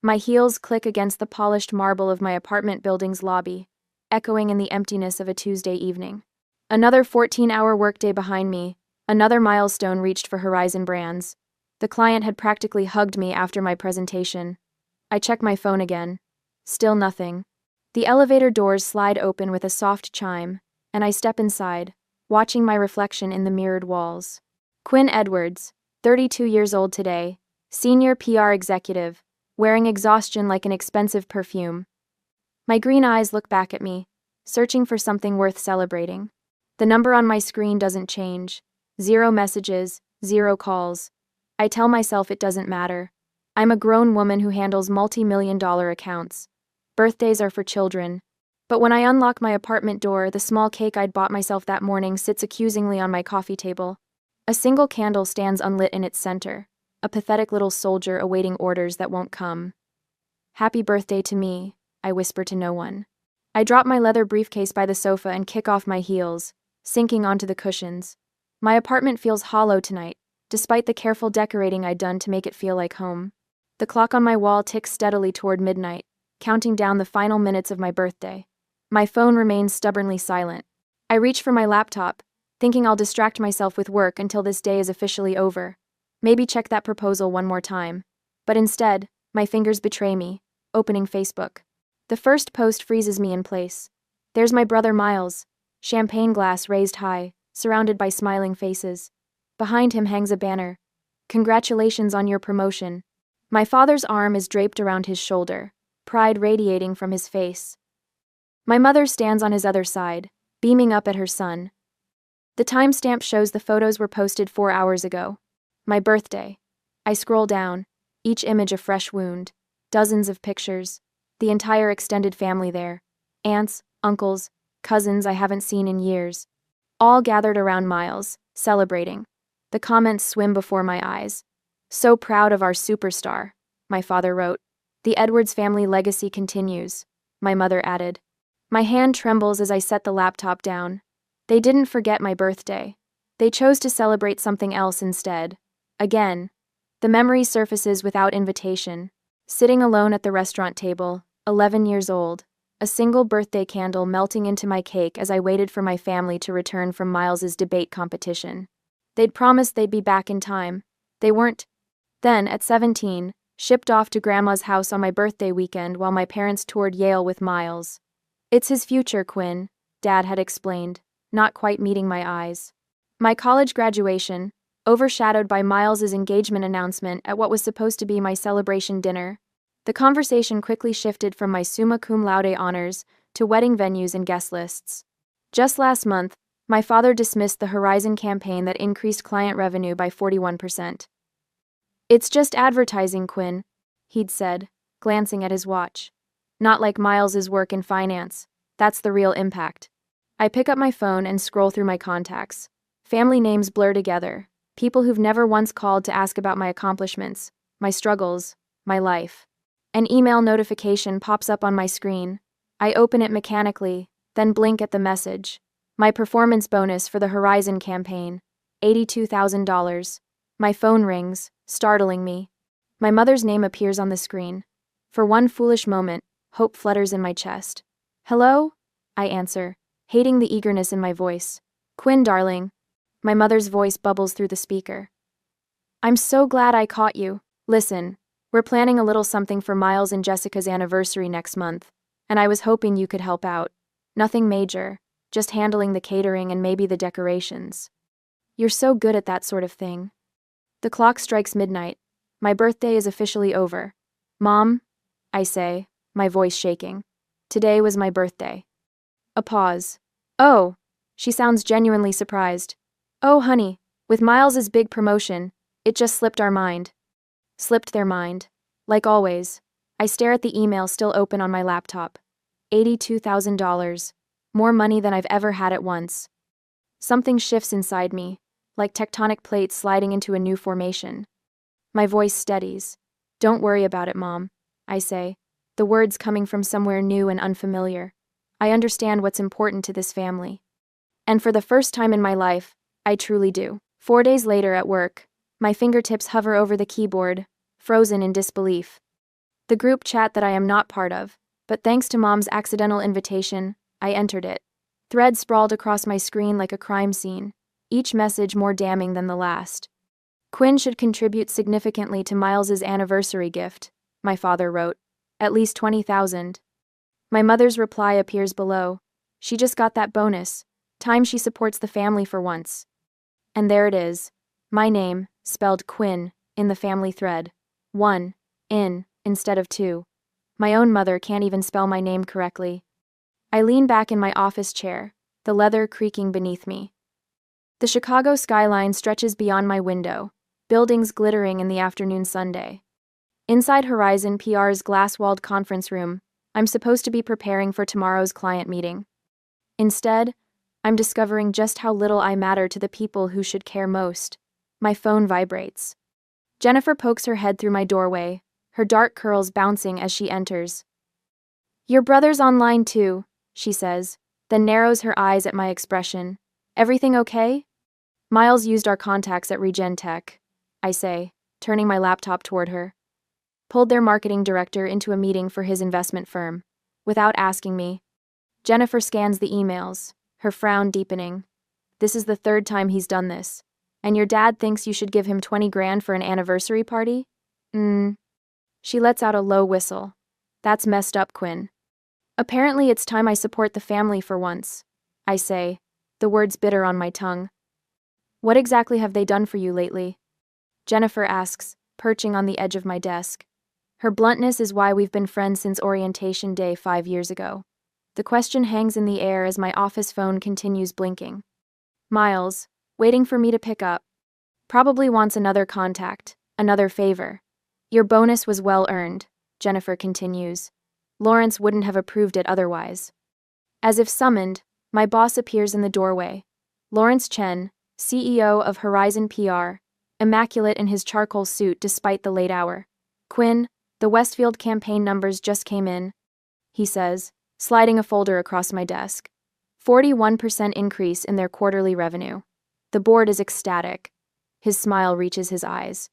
My heels click against the polished marble of my apartment building's lobby, echoing in the emptiness of a Tuesday evening. Another 14-hour workday behind me, another milestone reached for Horizon Brands. The client had practically hugged me after my presentation. I check my phone again. Still nothing. The elevator doors slide open with a soft chime, and I step inside, watching my reflection in the mirrored walls. Quinn Edwards, 32 years old today, senior PR executive, wearing exhaustion like an expensive perfume. My green eyes look back at me, searching for something worth celebrating. The number on my screen doesn't change. 0 messages, 0 calls. I tell myself it doesn't matter. I'm a grown woman who handles multi-million-dollar accounts. Birthdays are for children. But when I unlock my apartment door, the small cake I'd bought myself that morning sits accusingly on my coffee table. A single candle stands unlit in its center, a pathetic little soldier awaiting orders that won't come. Happy birthday to me, I whisper to no one. I drop my leather briefcase by the sofa and kick off my heels, sinking onto the cushions. My apartment feels hollow tonight, despite the careful decorating I'd done to make it feel like home. The clock on my wall ticks steadily toward midnight, counting down the final minutes of my birthday. My phone remains stubbornly silent. I reach for my laptop, thinking I'll distract myself with work until this day is officially over. Maybe check that proposal one more time. But instead, my fingers betray me, opening Facebook. The first post freezes me in place. There's my brother Miles, champagne glass raised high, surrounded by smiling faces. Behind him hangs a banner. Congratulations on your promotion. My father's arm is draped around his shoulder, pride radiating from his face. My mother stands on his other side, beaming up at her son. The timestamp shows the photos were posted 4 hours ago. My birthday. I scroll down, each image a fresh wound. Dozens of pictures. The entire extended family there. Aunts, uncles, cousins I haven't seen in years. All gathered around Miles, celebrating. The comments swim before my eyes. So proud of our superstar, my father wrote. The Edwards family legacy continues, my mother added. My hand trembles as I set the laptop down. They didn't forget my birthday. They chose to celebrate something else instead. Again. The memory surfaces without invitation. Sitting alone at the restaurant table, 11 years old, a single birthday candle melting into my cake as I waited for my family to return from Miles's debate competition. They'd promised they'd be back in time. They weren't. Then, at 17, shipped off to Grandma's house on my birthday weekend while my parents toured Yale with Miles. It's his future, Quinn, Dad had explained, not quite meeting my eyes. My college graduation, overshadowed by Miles's engagement announcement at what was supposed to be my celebration dinner. The conversation quickly shifted from my summa cum laude honors to wedding venues and guest lists. Just last month, my father dismissed the Horizon campaign that increased client revenue by 41%. It's just advertising, Quinn, he'd said, glancing at his watch. Not like Miles's work in finance. That's the real impact. I pick up my phone and scroll through my contacts. Family names blur together. People who've never once called to ask about my accomplishments, my struggles, my life. An email notification pops up on my screen. I open it mechanically, then blink at the message. My performance bonus for the Horizon campaign, $82,000. My phone rings, startling me. My mother's name appears on the screen. For one foolish moment, hope flutters in my chest. Hello? I answer, hating the eagerness in my voice. Quinn, darling. My mother's voice bubbles through the speaker. I'm so glad I caught you. Listen, we're planning a little something for Miles and Jessica's anniversary next month, and I was hoping you could help out. Nothing major, just handling the catering and maybe the decorations. You're so good at that sort of thing. The clock strikes midnight. My birthday is officially over. Mom, I say, my voice shaking. Today was my birthday. A pause. Oh, she sounds genuinely surprised. Oh, honey, with Miles's big promotion, it just slipped our mind. Slipped their mind. Like always, I stare at the email still open on my laptop. $82,000. More money than I've ever had at once. Something shifts inside me, like tectonic plates sliding into a new formation. My voice steadies. Don't worry about it, Mom, I say, the words coming from somewhere new and unfamiliar. I understand what's important to this family. And for the first time in my life, I truly do. 4 days later at work, my fingertips hover over the keyboard, frozen in disbelief. The group chat that I am not part of, but thanks to Mom's accidental invitation, I entered it. Threads sprawled across my screen like a crime scene, each message more damning than the last. Quinn should contribute significantly to Miles's anniversary gift, my father wrote. At least 20,000. My mother's reply appears below. She just got that bonus. Time she supports the family for once. And there it is. My name, spelled Quinn, in the family thread. 1, in, instead of 2. My own mother can't even spell my name correctly. I lean back in my office chair, the leather creaking beneath me. The Chicago skyline stretches beyond my window, buildings glittering in the afternoon sunday. Inside Horizon PR's glass-walled conference room, I'm supposed to be preparing for tomorrow's client meeting. Instead, I'm discovering just how little I matter to the people who should care most. My phone vibrates. Jennifer pokes her head through my doorway, her dark curls bouncing as she enters. "Your brother's online too," she says, then narrows her eyes at my expression. "Everything okay?" "Miles used our contacts at Regen Tech," I say, turning my laptop toward her. "Pulled their marketing director into a meeting for his investment firm, without asking me." Jennifer scans the emails, her frown deepening. "This is the third time he's done this. And your dad thinks you should give him 20 grand for an anniversary party? She lets out a low whistle. "That's messed up, Quinn." "Apparently it's time I support the family for once," I say, the words bitter on my tongue. "What exactly have they done for you lately?" Jennifer asks, perching on the edge of my desk. Her bluntness is why we've been friends since orientation day 5 years ago. The question hangs in the air as my office phone continues blinking. Miles, waiting for me to pick up. Probably wants another contact, another favor. "Your bonus was well earned," Jennifer continues. "Lawrence wouldn't have approved it otherwise." As if summoned, my boss appears in the doorway. Lawrence Chen, CEO of Horizon PR, immaculate in his charcoal suit despite the late hour. "Quinn, the Westfield campaign numbers just came in," he says, sliding a folder across my desk. 41% increase in their quarterly revenue. The board is ecstatic. His smile reaches his eyes.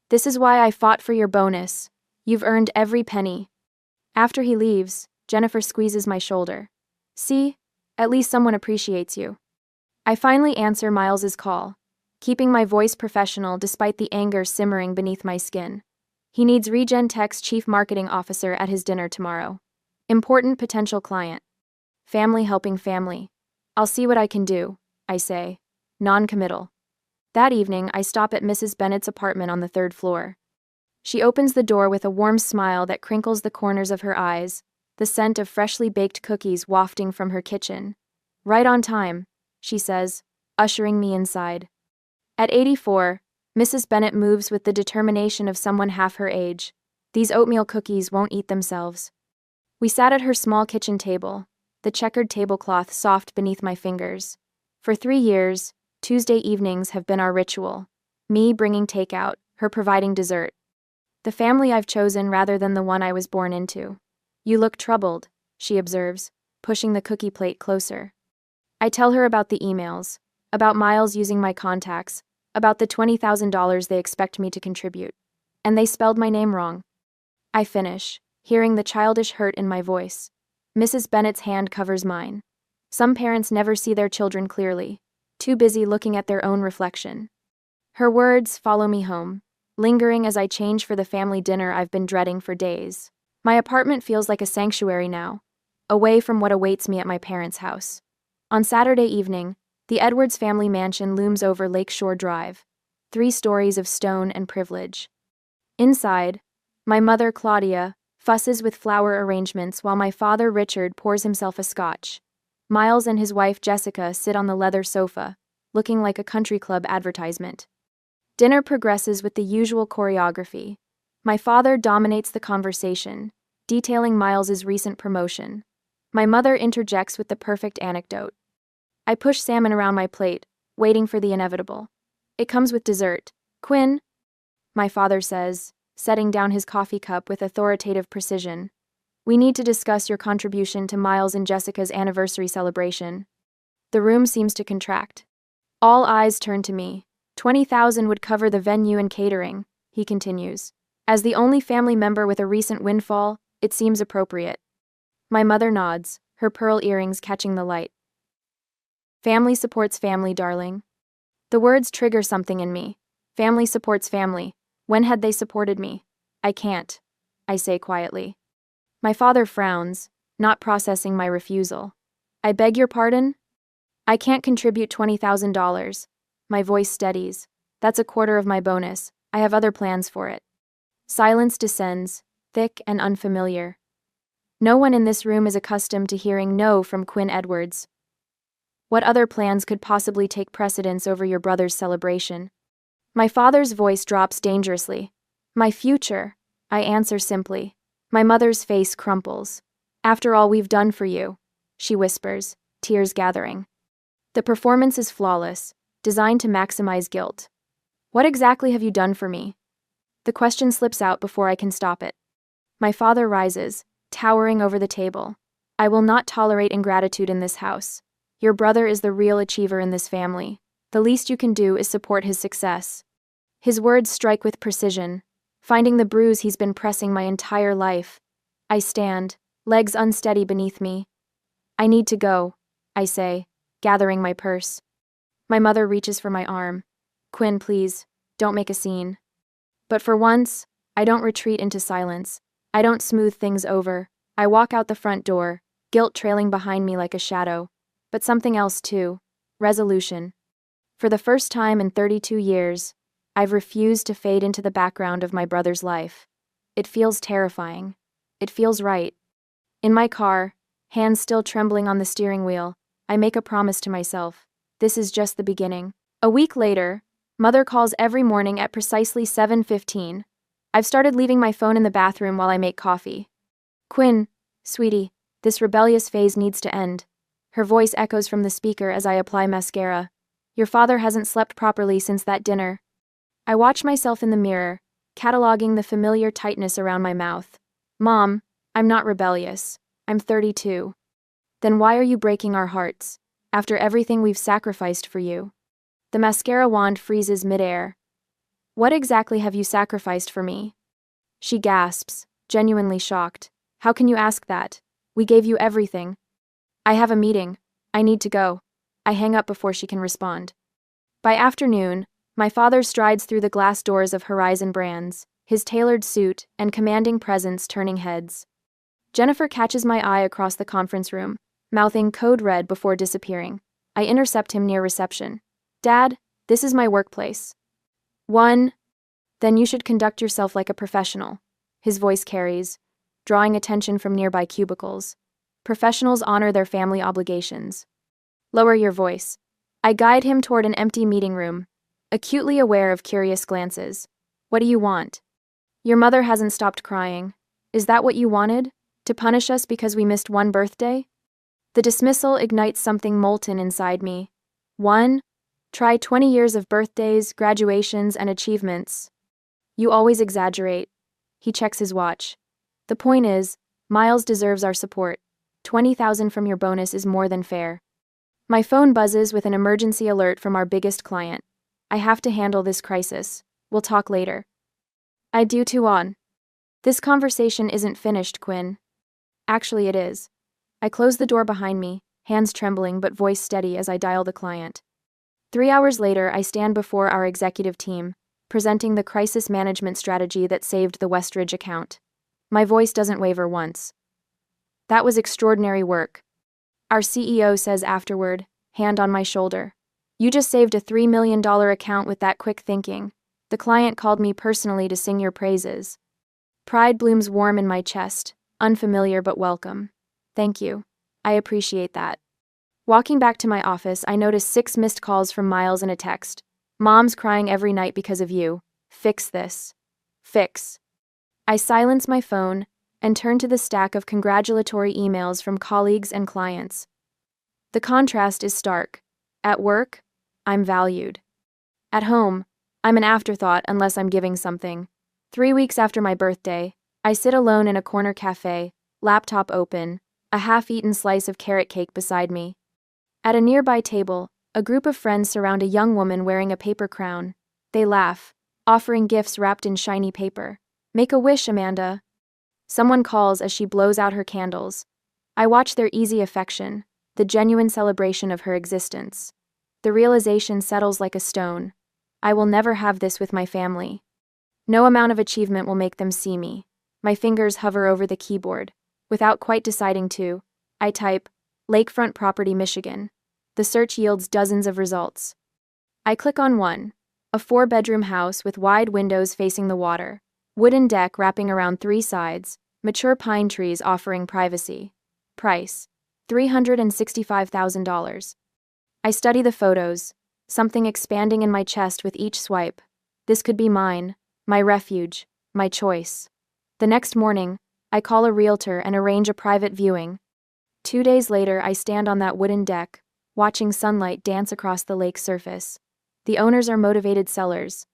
"This is why I fought for your bonus. You've earned every penny." After he leaves, Jennifer squeezes my shoulder. "See? At least someone appreciates you." I finally answer Miles's call, keeping my voice professional despite the anger simmering beneath my skin. He needs Regen Tech's chief marketing officer at his dinner tomorrow. Important potential client. Family helping family. "I'll see what I can do," I say, non-committal. That evening, I stop at Mrs. Bennett's apartment on the 3rd floor. She opens the door with a warm smile that crinkles the corners of her eyes, the scent of freshly baked cookies wafting from her kitchen. "Right on time," she says, ushering me inside. At 84, Mrs. Bennett moves with the determination of someone half her age. These oatmeal cookies won't eat themselves. We sat at her small kitchen table, the checkered tablecloth soft beneath my fingers. For 3 years, Tuesday evenings have been our ritual. Me bringing takeout, her providing dessert. The family I've chosen rather than the one I was born into. "You look troubled," she observes, pushing the cookie plate closer. I tell her about the emails, about Miles using my contacts, about the $20,000 they expect me to contribute. And they spelled my name wrong. I finish, hearing the childish hurt in my voice. Mrs. Bennett's hand covers mine. Some parents never see their children clearly, too busy looking at their own reflection. Her words follow me home, lingering as I change for the family dinner I've been dreading for days. My apartment feels like a sanctuary now, away from what awaits me at my parents' house. On Saturday evening, the Edwards family mansion looms over Lakeshore Drive, 3 stories of stone and privilege. Inside, my mother, Claudia, fusses with flower arrangements while my father, Richard, pours himself a scotch. Miles and his wife, Jessica, sit on the leather sofa, looking like a country club advertisement. Dinner progresses with the usual choreography. My father dominates the conversation, detailing Miles's recent promotion. My mother interjects with the perfect anecdote. I push salmon around my plate, waiting for the inevitable. "It comes with dessert. Quinn," my father says, setting down his coffee cup with authoritative precision. "We need to discuss your contribution to Miles and Jessica's anniversary celebration." The room seems to contract. All eyes turn to me. 20,000 would cover the venue and catering, he continues. As the only family member with a recent windfall, it seems appropriate. My mother nods, her pearl earrings catching the light. Family supports family, darling. The words trigger something in me. Family supports family. When had they supported me? I can't, I say quietly. My father frowns, not processing my refusal. I beg your pardon? I can't contribute $20,000. My voice steadies. That's a quarter of my bonus. I have other plans for it. Silence descends, thick and unfamiliar. No one in this room is accustomed to hearing no from Quinn Edwards. What other plans could possibly take precedence over your brother's celebration? My father's voice drops dangerously. My future, I answer simply. My mother's face crumples. After all we've done for you, she whispers, tears gathering. The performance is flawless, designed to maximize guilt. What exactly have you done for me? The question slips out before I can stop it. My father rises, towering over the table. I will not tolerate ingratitude in this house. Your brother is the real achiever in this family. The least you can do is support his success. His words strike with precision, finding the bruise he's been pressing my entire life. I stand, legs unsteady beneath me. I need to go, I say, gathering my purse. My mother reaches for my arm. Quinn, please, don't make a scene. But for once, I don't retreat into silence. I don't smooth things over. I walk out the front door, guilt trailing behind me like a shadow. But something else too. Resolution. For the first time in 32 years, I've refused to fade into the background of my brother's life. It feels terrifying. It feels right. In my car, hands still trembling on the steering wheel, I make a promise to myself. This is just the beginning. A week later, Mother calls every morning at precisely 7:15. I've started leaving my phone in the bathroom while I make coffee. Quinn, sweetie, this rebellious phase needs to end. Her voice echoes from the speaker as I apply mascara. Your father hasn't slept properly since that dinner. I watch myself in the mirror, cataloging the familiar tightness around my mouth. Mom, I'm not rebellious. I'm 32. Then why are you breaking our hearts, after everything we've sacrificed for you? The mascara wand freezes midair. What exactly have you sacrificed for me? She gasps, genuinely shocked. How can you ask that? We gave you everything. I have a meeting. I need to go. I hang up before she can respond. By afternoon, my father strides through the glass doors of Horizon Brands, his tailored suit and commanding presence turning heads. Jennifer catches my eye across the conference room, mouthing code red before disappearing. I intercept him near reception. Dad, this is my workplace. Then you should conduct yourself like a professional. His voice carries, drawing attention from nearby cubicles. Professionals honor their family obligations. Lower your voice. I guide him toward an empty meeting room, acutely aware of curious glances. What do you want? Your mother hasn't stopped crying. Is that what you wanted? To punish us because we missed one birthday? The dismissal ignites something molten inside me. Try 20 years of birthdays, graduations, and achievements. You always exaggerate. He checks his watch. The point is, Miles deserves our support. 20,000 from your bonus is more than fair. My phone buzzes with an emergency alert from our biggest client. I have to handle this crisis. We'll talk later. I do too on. This conversation isn't finished, Quinn. Actually, it is. I close the door behind me, hands trembling but voice steady as I dial the client. 3 hours later, I stand before our executive team, presenting the crisis management strategy that saved the Westridge account. My voice doesn't waver once. That was extraordinary work. Our CEO says afterward, hand on my shoulder. You just saved a $3 million account with that quick thinking. The client called me personally to sing your praises. Pride blooms warm in my chest, unfamiliar but welcome. Thank you. I appreciate that. Walking back to my office, I notice 6 missed calls from Miles and a text. Mom's crying every night because of you. Fix this. Fix. I silence my phone and turn to the stack of congratulatory emails from colleagues and clients. The contrast is stark. At work, I'm valued. At home, I'm an afterthought unless I'm giving something. 3 weeks after my birthday, I sit alone in a corner cafe, laptop open, a half-eaten slice of carrot cake beside me. At a nearby table, a group of friends surround a young woman wearing a paper crown. They laugh, offering gifts wrapped in shiny paper. Make a wish, Amanda. Someone calls as she blows out her candles. I watch their easy affection, the genuine celebration of her existence. The realization settles like a stone. I will never have this with my family. No amount of achievement will make them see me. My fingers hover over the keyboard. Without quite deciding to, I type, Lakefront Property, Michigan. The search yields dozens of results. I click on one, a 4-bedroom house with wide windows facing the water, wooden deck wrapping around 3 sides, mature pine trees offering privacy. Price, $365,000. I study the photos, something expanding in my chest with each swipe. This could be mine, my refuge, my choice. The next morning, I call a realtor and arrange a private viewing. 2 days later, I stand on that wooden deck, watching sunlight dance across the lake's surface. The owners are motivated sellers.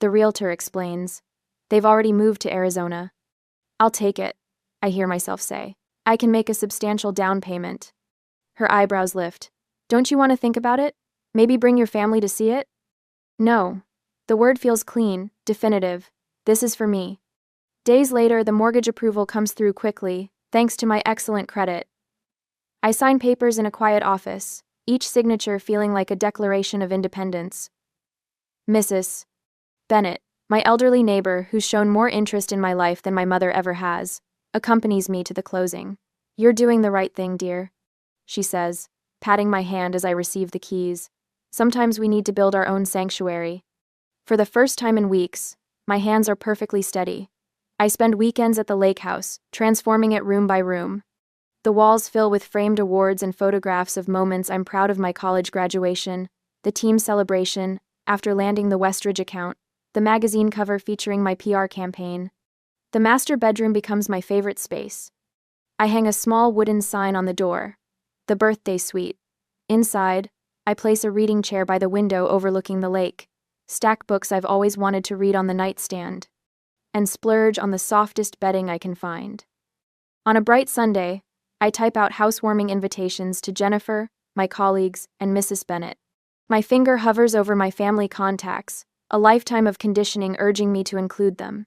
The realtor explains. They've already moved to Arizona. I'll take it, I hear myself say. I can make a substantial down payment. Her eyebrows lift. Don't you want to think about it? Maybe bring your family to see it? No. The word feels clean, definitive. This is for me. Days later, the mortgage approval comes through quickly, thanks to my excellent credit. I sign papers in a quiet office, each signature feeling like a declaration of independence. Mrs. Bennett, my elderly neighbor who's shown more interest in my life than my mother ever has, accompanies me to the closing. You're doing the right thing, dear, she says, patting my hand as I receive the keys. Sometimes we need to build our own sanctuary. For the first time in weeks, my hands are perfectly steady. I spend weekends at the lake house, transforming it room by room. The walls fill with framed awards and photographs of moments I'm proud of: my college graduation, the team celebration, after landing the Westridge account, the magazine cover featuring my PR campaign. The master bedroom becomes my favorite space. I hang a small wooden sign on the door, the birthday suite. Inside, I place a reading chair by the window overlooking the lake, stack books I've always wanted to read on the nightstand, and splurge on the softest bedding I can find. On a bright Sunday, I type out housewarming invitations to Jennifer, my colleagues, and Mrs. Bennett. My finger hovers over my family contacts, a lifetime of conditioning urging me to include them.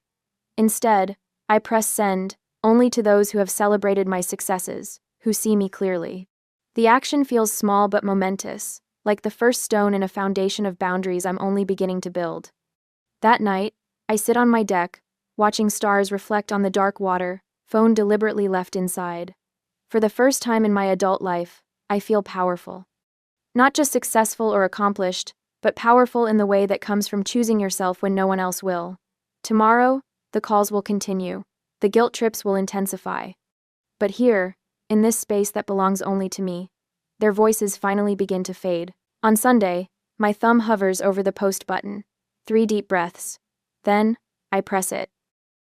Instead, I press send, only to those who have celebrated my successes, who see me clearly. The action feels small but momentous, like the first stone in a foundation of boundaries I'm only beginning to build. That night, I sit on my deck, watching stars reflect on the dark water, phone deliberately left inside. For the first time in my adult life, I feel powerful. Not just successful or accomplished, but powerful in the way that comes from choosing yourself when no one else will. Tomorrow, the calls will continue. The guilt trips will intensify. But here, in this space that belongs only to me, their voices finally begin to fade. On Sunday, my thumb hovers over the post button. 3 deep breaths. Then, I press it.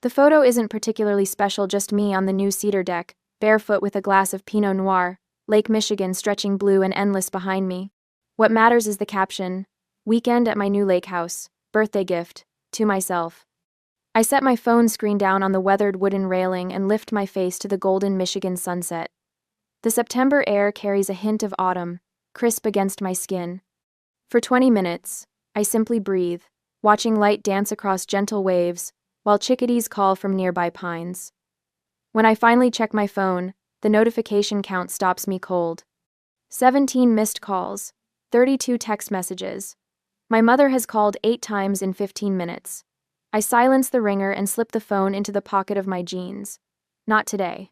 The photo isn't particularly special, just me on the new cedar deck, barefoot with a glass of Pinot Noir, Lake Michigan stretching blue and endless behind me. What matters is the caption, "Weekend at my new lake house, birthday gift, to myself." I set my phone screen down on the weathered wooden railing and lift my face to the golden Michigan sunset. The September air carries a hint of autumn, crisp against my skin. For 20 minutes, I simply breathe, watching light dance across gentle waves, while chickadees call from nearby pines. When I finally check my phone, the notification count stops me cold. 17 missed calls, 32 text messages. My mother has called 8 times in 15 minutes. I silence the ringer and slip the phone into the pocket of my jeans. Not today.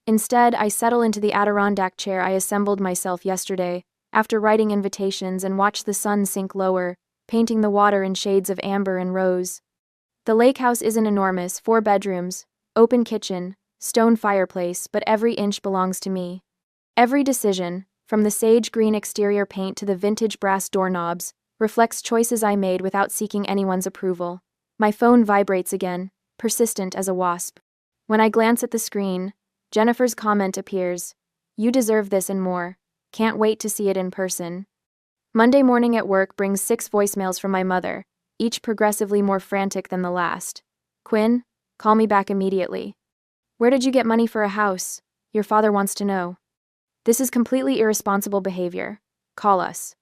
Instead, I settle into the Adirondack chair I assembled myself yesterday, after writing invitations, and watch the sun sink lower, painting the water in shades of amber and rose. The lake house isn't enormous: 4 bedrooms, open kitchen, stone fireplace, but every inch belongs to me. Every decision, from the sage green exterior paint to the vintage brass doorknobs, reflects choices I made without seeking anyone's approval. My phone vibrates again, persistent as a wasp. When I glance at the screen, Jennifer's comment appears. "You deserve this and more. Can't wait to see it in person." Monday morning at work brings 6 voicemails from my mother, each progressively more frantic than the last. "Quinn, call me back immediately. Where did you get money for a house? Your father wants to know. This is completely irresponsible behavior. Call us.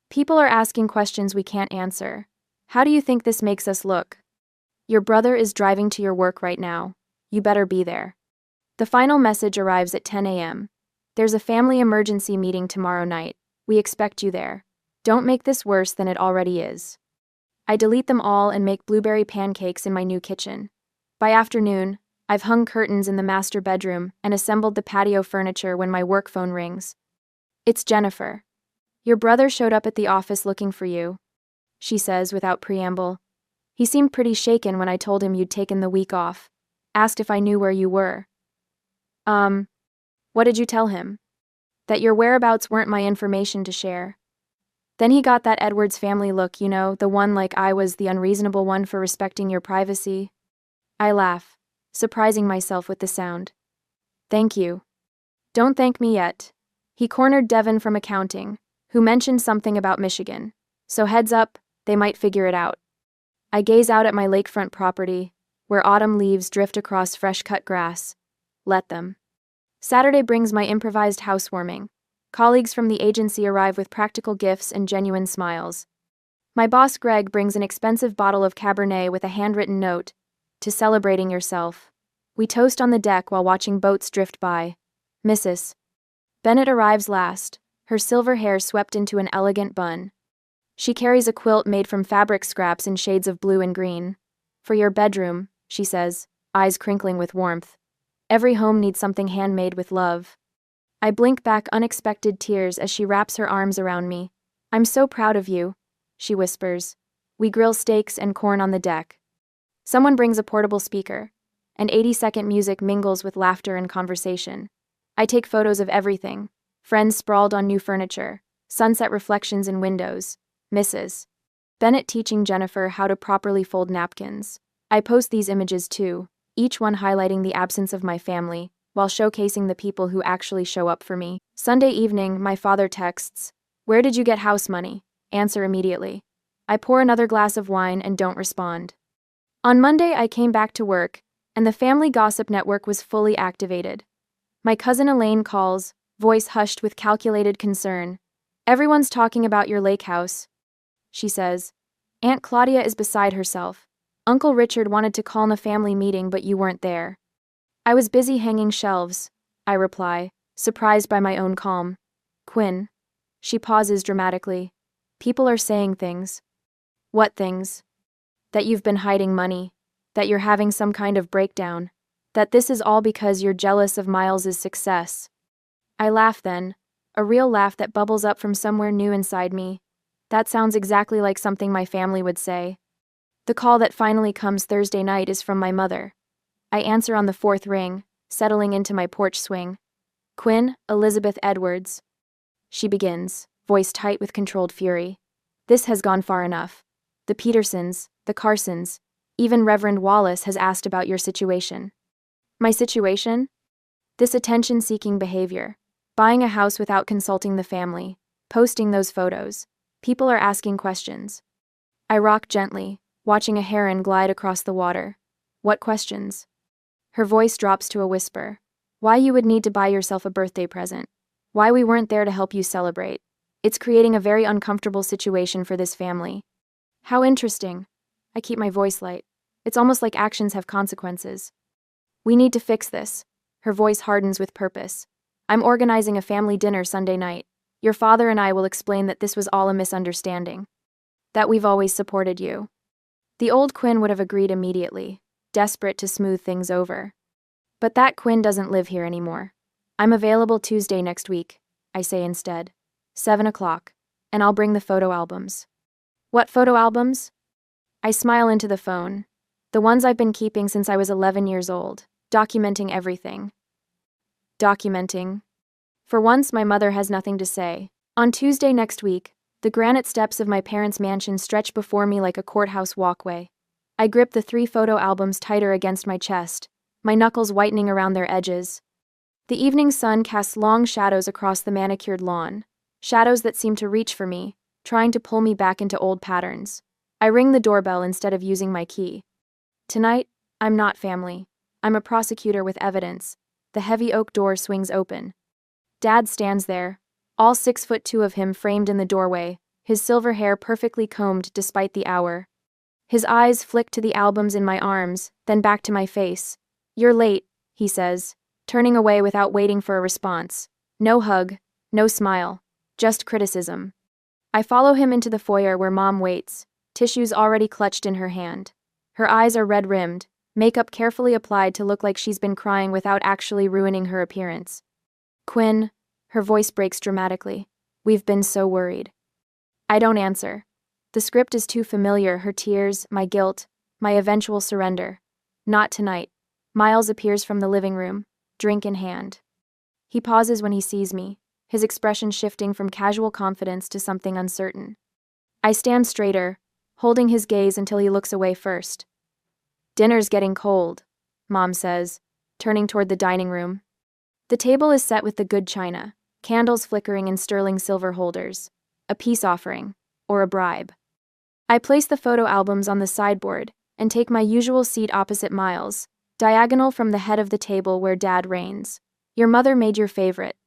People are asking questions we can't answer. How do you think this makes us look? Your brother is driving to your work right now. You better be there. The final message arrives at 10 a.m. There's a family emergency meeting tomorrow night. We expect you there. Don't make this worse than it already is. I delete them all and make blueberry pancakes in my new kitchen. By afternoon, I've hung curtains in the master bedroom and assembled the patio furniture when my work phone rings. It's Jennifer. Your brother showed up at the office looking for you, she says without preamble. He seemed pretty shaken when I told him you'd taken the week off. Asked if I knew where you were. What did you tell him? That your whereabouts weren't my information to share. Then he got that Edwards family look, the one like I was the unreasonable one for respecting your privacy. I laugh, surprising myself with the sound. Thank you. Don't thank me yet. He cornered Devin from accounting, who mentioned something about Michigan. So heads up, they might figure it out. I gaze out at my lakefront property, where autumn leaves drift across fresh-cut grass. Let them. Saturday brings my improvised housewarming. Colleagues from the agency arrive with practical gifts and genuine smiles. My boss Greg brings an expensive bottle of Cabernet with a handwritten note, to celebrating yourself. We toast on the deck while watching boats drift by. Mrs. Bennett arrives last, her silver hair swept into an elegant bun. She carries a quilt made from fabric scraps in shades of blue and green. For your bedroom, she says, eyes crinkling with warmth. Every home needs something handmade with love. I blink back unexpected tears as she wraps her arms around me. I'm so proud of you, she whispers. We grill steaks and corn on the deck. Someone brings a portable speaker, and 80-second music mingles with laughter and conversation. I take photos of everything. Friends sprawled on new furniture, sunset reflections in windows, Mrs. Bennett teaching Jennifer how to properly fold napkins. I post these images too, each one highlighting the absence of my family, while showcasing the people who actually show up for me. Sunday evening, my father texts, "Where did you get house money?" Answer immediately. I pour another glass of wine and don't respond. On Monday, I came back to work, and the family gossip network was fully activated. My cousin Elaine calls, voice hushed with calculated concern. "Everyone's talking about your lake house," she says. "Aunt Claudia is beside herself. Uncle Richard wanted to call a family meeting, but you weren't there." "I was busy hanging shelves," I reply, surprised by my own calm. "Quinn." She pauses dramatically. "People are saying things." "What things?" "That you've been hiding money. That you're having some kind of breakdown. That this is all because you're jealous of Miles's success." I laugh then, a real laugh that bubbles up from somewhere new inside me. That sounds exactly like something my family would say. The call that finally comes Thursday night is from my mother. I answer on the fourth ring, settling into my porch swing. "Quinn, Elizabeth Edwards." She begins, voice tight with controlled fury. "This has gone far enough. The Petersons, the Carsons, even Reverend Wallace has asked about your situation." My situation? This attention-seeking behavior. Buying a house without consulting the family. Posting those photos. People are asking questions. I rock gently, watching a heron glide across the water. "What questions?" Her voice drops to a whisper. "Why you would need to buy yourself a birthday present. Why we weren't there to help you celebrate. It's creating a very uncomfortable situation for this family." "How interesting." I keep my voice light. It's almost like actions have consequences. "We need to fix this." Her voice hardens with purpose. "I'm organizing a family dinner Sunday night. Your father and I will explain that this was all a misunderstanding. That we've always supported you." The old Quinn would have agreed immediately, desperate to smooth things over. But that Quinn doesn't live here anymore. "I'm available Tuesday next week," I say instead. 7 o'clock, and I'll bring the photo albums. "What photo albums?" I smile into the phone. The ones I've been keeping since I was 11 years old, documenting everything. Documenting. For once, my mother has nothing to say. On Tuesday next week, the granite steps of my parents' mansion stretch before me like a courthouse walkway. I grip the 3 photo albums tighter against my chest, my knuckles whitening around their edges. The evening sun casts long shadows across the manicured lawn, shadows that seem to reach for me, trying to pull me back into old patterns. I ring the doorbell instead of using my key. Tonight, I'm not family. I'm a prosecutor with evidence. The heavy oak door swings open. Dad stands there, all 6'2" of him framed in the doorway, his silver hair perfectly combed despite the hour. His eyes flick to the albums in my arms, then back to my face. "You're late," he says, turning away without waiting for a response. No hug, no smile, just criticism. I follow him into the foyer where Mom waits, tissues already clutched in her hand. Her eyes are red-rimmed, makeup carefully applied to look like she's been crying without actually ruining her appearance. "Quinn," her voice breaks dramatically. "We've been so worried." I don't answer. The script is too familiar, her tears, my guilt, my eventual surrender. Not tonight. Miles appears from the living room, drink in hand. He pauses when he sees me, his expression shifting from casual confidence to something uncertain. I stand straighter, holding his gaze until he looks away first. "Dinner's getting cold," Mom says, turning toward the dining room. The table is set with the good china, candles flickering in sterling silver holders. A peace offering, or a bribe. I place the photo albums on the sideboard and take my usual seat opposite Miles, diagonal from the head of the table where Dad reigns. "Your mother made your favorite,"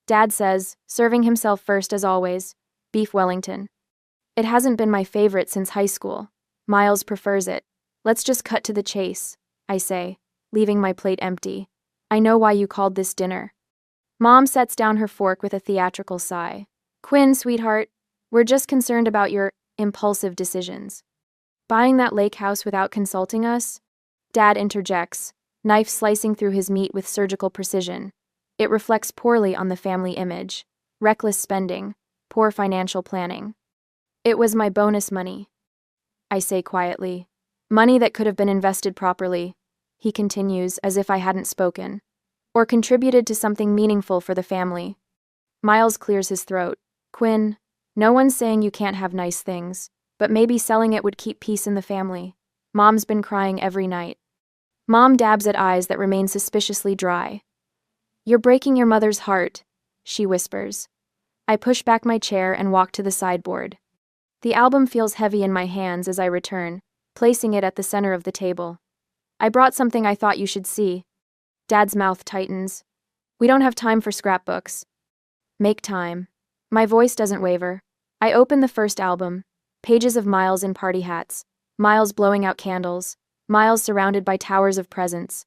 Dad says, serving himself first as always, beef Wellington. "It hasn't been my favorite since high school. Miles prefers it. Let's just cut to the chase," I say, leaving my plate empty. "I know why you called this dinner." Mom sets down her fork with a theatrical sigh. "Quinn, sweetheart, we're just concerned about your impulsive decisions. Buying that lake house without consulting us?" Dad interjects, knife slicing through his meat with surgical precision. It reflects poorly on the family image. Reckless spending, poor financial planning. "It was my bonus money," I say quietly. "Money that could have been invested properly," he continues as if I hadn't spoken, "or contributed to something meaningful for the family." Miles clears his throat. "Quinn, no one's saying you can't have nice things, but maybe selling it would keep peace in the family. Mom's been crying every night." Mom dabs at eyes that remain suspiciously dry. "You're breaking your mother's heart," she whispers. I push back my chair and walk to the sideboard. The album feels heavy in my hands as I return, placing it at the center of the table. "I brought something I thought you should see." Dad's mouth tightens. "We don't have time for scrapbooks." "Make time." My voice doesn't waver. I open the first album. Pages of Miles in party hats. Miles blowing out candles. Miles surrounded by towers of presents.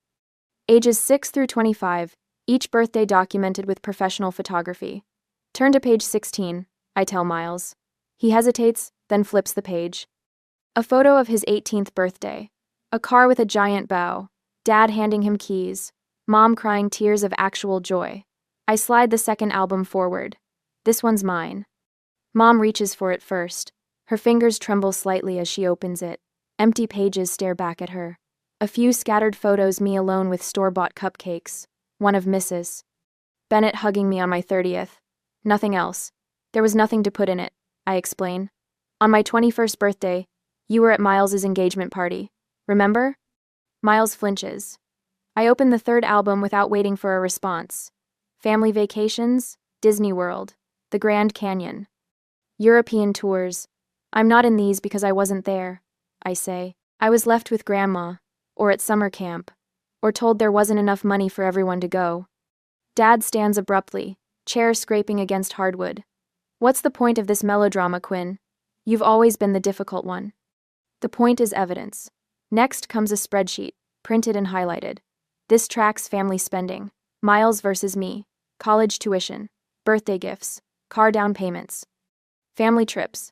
Ages 6 through 25, each birthday documented with professional photography. "Turn to page 16, I tell Miles. He hesitates, then flips the page. A photo of his 18th birthday. A car with a giant bow. Dad handing him keys. Mom crying tears of actual joy. I slide the second album forward. "This one's mine." Mom reaches for it first. Her fingers tremble slightly as she opens it. Empty pages stare back at her. A few scattered photos, me alone with store-bought cupcakes. One of Mrs. Bennett hugging me on my 30th. Nothing else. There was nothing to put in it, I explain. "On my 21st birthday, you were at Miles's engagement party. Remember?" Miles flinches. I open the third album without waiting for a response. Family vacations, Disney World, the Grand Canyon. European tours. "I'm not in these because I wasn't there," I say. "I was left with Grandma, or at summer camp, or told there wasn't enough money for everyone to go." Dad stands abruptly, chair scraping against hardwood. "What's the point of this melodrama, Quinn? You've always been the difficult one." The point is evidence. Next comes a spreadsheet, printed and highlighted. This tracks family spending. Miles versus me. College tuition. Birthday gifts. Car down payments. Family trips.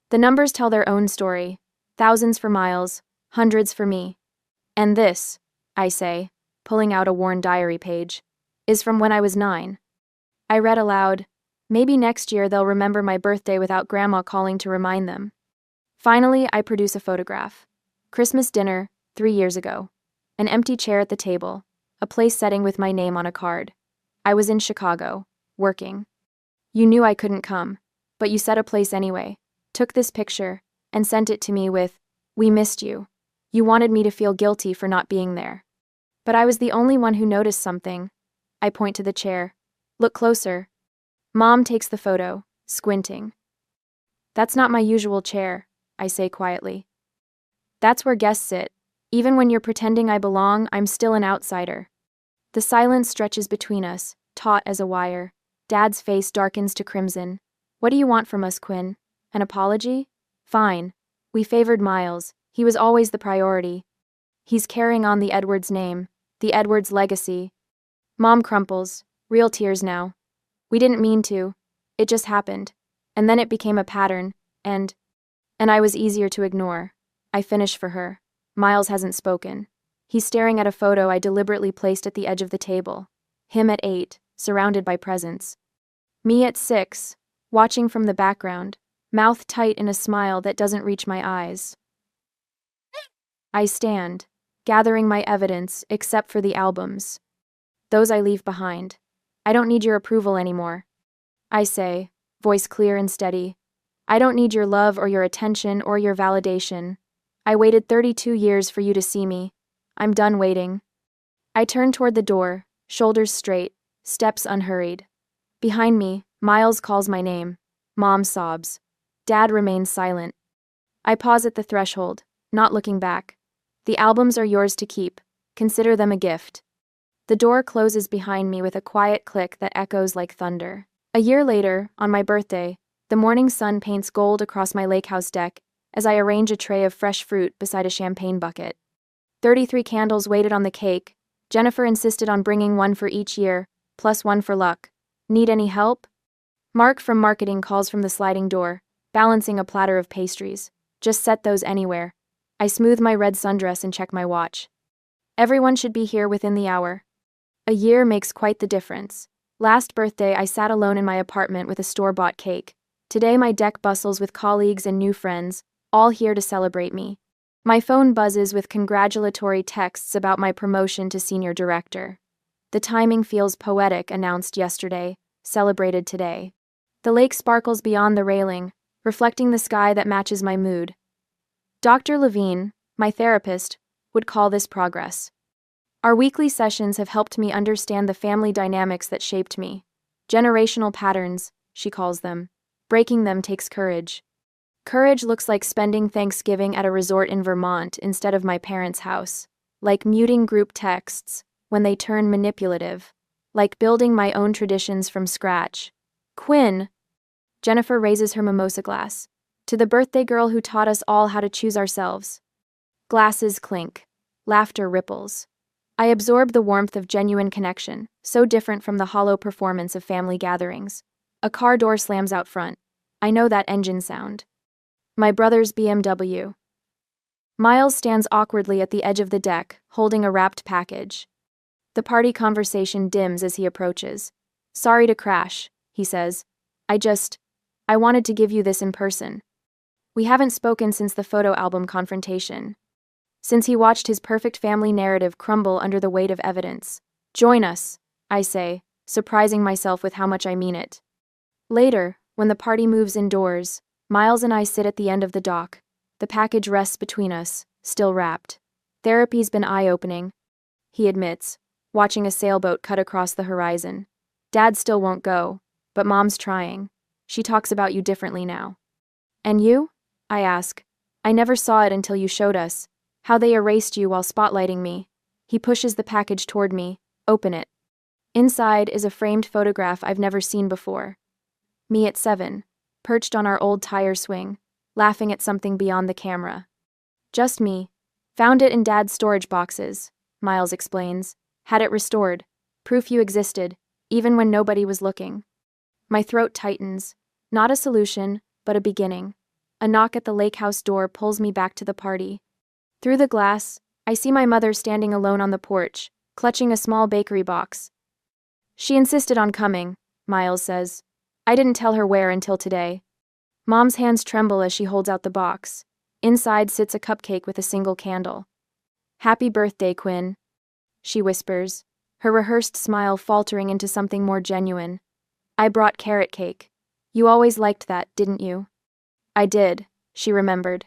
The numbers tell their own story. Thousands for Miles, hundreds for me. "And this," I say, pulling out a worn diary page, "is from when I was 9. I read aloud, "Maybe next year they'll remember my birthday without Grandma calling to remind them." Finally, I produce a photograph. Christmas dinner, 3 years ago. An empty chair at the table, a place setting with my name on a card. I was in Chicago, working. You knew I couldn't come, but you set a place anyway, took this picture, and sent it to me with, "We missed you." You wanted me to feel guilty for not being there. But I was the only one who noticed something. I point to the chair. "Look closer." Mom takes the photo, squinting. "That's not my usual chair," I say quietly. "That's where guests sit. Even when you're pretending I belong, I'm still an outsider." The silence stretches between us, taut as a wire. Dad's face darkens to crimson. "What do you want from us, Quinn? An apology? Fine. We favored Miles. He was always the priority. He's carrying on the Edwards name, the Edwards legacy. Mom crumples, real tears now. We didn't mean to. It just happened. And then it became a pattern, and I was easier to ignore. I finish for her. Miles hasn't spoken. He's staring at a photo I deliberately placed at the edge of the table. Him at 8, surrounded by presents. Me at 6, watching from the background, mouth tight in a smile that doesn't reach my eyes. I stand, gathering my evidence except for the albums. Those I leave behind. I don't need your approval anymore. I say, voice clear and steady. I don't need your love or your attention or your validation. I waited 32 years for you to see me. I'm done waiting. I turn toward the door, shoulders straight, steps unhurried. Behind me, Miles calls my name. Mom sobs. Dad remains silent. I pause at the threshold, not looking back. The albums are yours to keep. Consider them a gift. The door closes behind me with a quiet click that echoes like thunder. A year later, on my birthday, the morning sun paints gold across my lake house deck as I arrange a tray of fresh fruit beside a champagne bucket. 33 candles waited on the cake. Jennifer insisted on bringing one for each year, plus one for luck. Need any help? Mark from marketing calls from the sliding door, balancing a platter of pastries. Just set those anywhere. I smooth my red sundress and check my watch. Everyone should be here within the hour. A year makes quite the difference. Last birthday, I sat alone in my apartment with a store-bought cake. Today, my deck bustles with colleagues and new friends, all here to celebrate me. My phone buzzes with congratulatory texts about my promotion to senior director. The timing feels poetic, announced yesterday, celebrated today. The lake sparkles beyond the railing, reflecting the sky that matches my mood. Dr. Levine, my therapist, would call this progress. Our weekly sessions have helped me understand the family dynamics that shaped me. Generational patterns, she calls them. Breaking them takes courage. Courage looks like spending Thanksgiving at a resort in Vermont instead of my parents' house. Like muting group texts when they turn manipulative. Like building my own traditions from scratch. Quinn! Jennifer raises her mimosa glass. To the birthday girl who taught us all how to choose ourselves. Glasses clink. Laughter ripples. I absorb the warmth of genuine connection, so different from the hollow performance of family gatherings. A car door slams out front. I know that engine sound. My brother's BMW. Miles stands awkwardly at the edge of the deck, holding a wrapped package. The party conversation dims as he approaches. Sorry to crash, he says. I wanted to give you this in person. We haven't spoken since the photo album confrontation. Since he watched his perfect family narrative crumble under the weight of evidence. Join us, I say, surprising myself with how much I mean it. Later, when the party moves indoors, Miles and I sit at the end of the dock. The package rests between us, still wrapped. Therapy's been eye-opening, he admits, watching a sailboat cut across the horizon. Dad still won't go, but Mom's trying. She talks about you differently now. And you? I ask. I never saw it until you showed us. How they erased you while spotlighting me. He pushes the package toward me. Open it. Inside is a framed photograph I've never seen before. Me at 7, perched on our old tire swing, laughing at something beyond the camera. Just me. Found it in Dad's storage boxes, Miles explains. Had it restored. Proof you existed, even when nobody was looking. My throat tightens. Not a solution, but a beginning. A knock at the lake house door pulls me back to the party. Through the glass, I see my mother standing alone on the porch, clutching a small bakery box. She insisted on coming, Miles says. I didn't tell her where until today. Mom's hands tremble as she holds out the box. Inside sits a cupcake with a single candle. Happy birthday, Quinn, she whispers, her rehearsed smile faltering into something more genuine. I brought carrot cake. You always liked that, didn't you? I did, she remembered.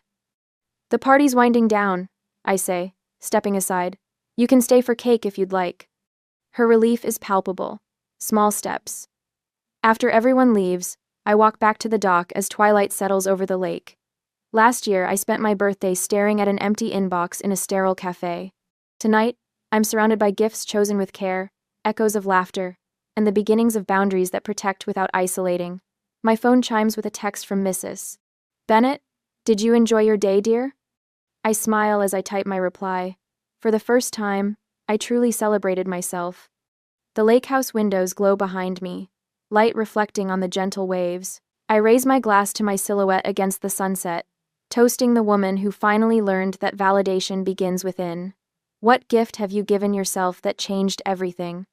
The party's winding down, I say, stepping aside. You can stay for cake if you'd like. Her relief is palpable. Small steps. After everyone leaves, I walk back to the dock as twilight settles over the lake. Last year, I spent my birthday staring at an empty inbox in a sterile cafe. Tonight, I'm surrounded by gifts chosen with care, echoes of laughter, and the beginnings of boundaries that protect without isolating. My phone chimes with a text from Mrs. Bennett. Did you enjoy your day, dear? I smile as I type my reply. For the first time, I truly celebrated myself. The lake house windows glow behind me, light reflecting on the gentle waves. I raise my glass to my silhouette against the sunset, toasting the woman who finally learned that validation begins within. What gift have you given yourself that changed everything?